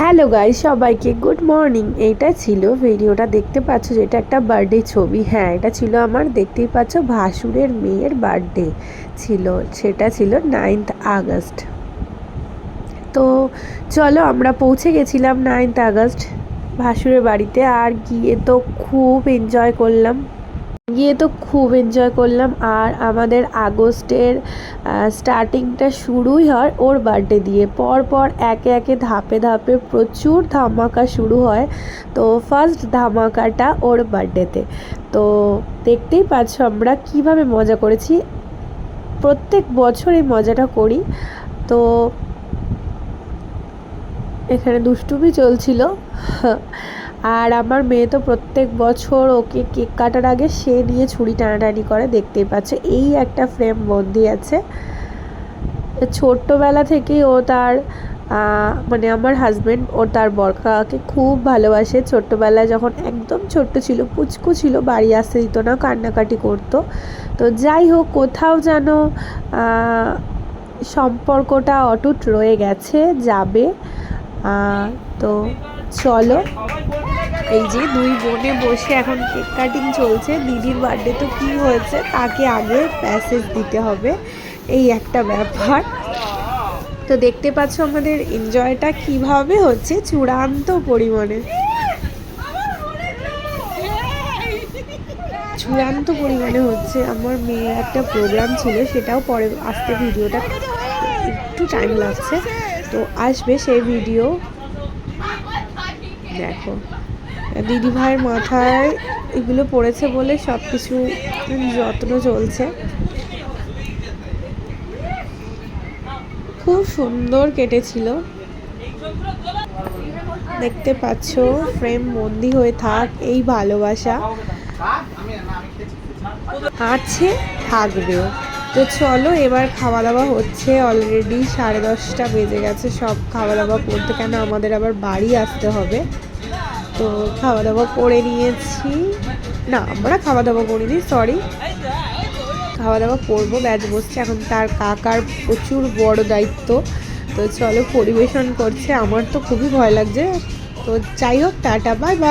Hello guys, সবাইকে good morning. এইটা ছিল ভিডিওটা দেখতে পাচ্ছ, যেটা একটা বার্থডে ছবি। হ্যাঁ, এটা ছিল আমার, দেখতেই পাচ্ছ, ভাসুরের মেয়ের বার্থডে ছিল। সেটা ছিল 9th আগস্ট। তো চলো, আমরা পৌঁছে গেছিলাম 9th আগস্ট ভাসুরের বাড়িতে। আর গিয়ে তো খুব এনজয় করলাম। আর আমাদের আগস্টের স্টার্টিংটা শুরুই হয় ওর বার্থডে দিয়ে। পর একে একে ধাপে ধাপে প্রচুর ধামাকা শুরু হয়। তো ফার্স্ট ধামাকাটা ওর বার্থডেতে। তো দেখতেই পাচ্ছ আমরা কিভাবে মজা করেছি। প্রত্যেক বছর এই মজাটা করি। তো এখানে দুষ্টুমি চলছিল। আর আমার মেয়ে তো প্রত্যেক বছর ওকে কেক কাটার আগে সে নিয়ে ছুরি টানাটানি করে, দেখতেই পাচ্ছে। এই একটা ফ্রেম বন্দি আছে। ছোট্টবেলা থেকেই ও তার মানে আমার হাজব্যান্ড ও তার বরকাকে খুব ভালোবাসে। ছোট্টবেলায় যখন একদম ছোট্ট ছিল, পুচকু ছিল, বাড়ি আসতে দিত না, কান্নাকাটি করতো। তো যাই হোক, কোথাও যেন সম্পর্কটা অটুট রয়ে গেছে, যাবে। তো চলো, এই যে দুই বোনে বসে এখন কেক কাটিং চলছে। দিদির বার্থডে তো কী হয়েছে, তাকে আগে প্যাসেজ দিতে হবে, এই একটা ব্যাপার। তো দেখতে পাচ্ছ আমাদের এনজয়টা কিভাবে হচ্ছে, চূড়ান্ত পরিমাণে হচ্ছে। আমার মেয়ের একটা প্রোগ্রাম ছিল, সেটাও পরে আসতে, ভিডিওটা একটু টাইম লাগছে, তো আসবে সেই ভিডিও। দেখো, দিদি ভাইয়ের মাথায় এগুলো পড়েছে বলে সব কিছু যত্ন চলছে। খুব সুন্দর কেটেছিল, দেখতে পাচ্ছ। ফ্রেম বন্দি হয়ে থাক, এই ভালোবাসা আছে, থাকবেও। তো চলো, এবার খাওয়া দাওয়া হচ্ছে। অলরেডি 10:30 বেজে গেছে সব খাওয়া দাওয়া করতে, কেন আমাদের আবার বাড়ি আসতে হবে। তো খাওয়া দাওয়া করে নিয়েছি। না, আমরা খাওয়া দাওয়া করিনি, সরি, খাওয়া দাওয়া করবো, ব্যাচ বসছে এখন। তার কাকার প্রচুর বড় দায়িত্ব। তো চলো, পরিবেশন করছে। আমার তো খুবই ভয় লাগছে। তো যাই হোক, টাটা, বাই বাই।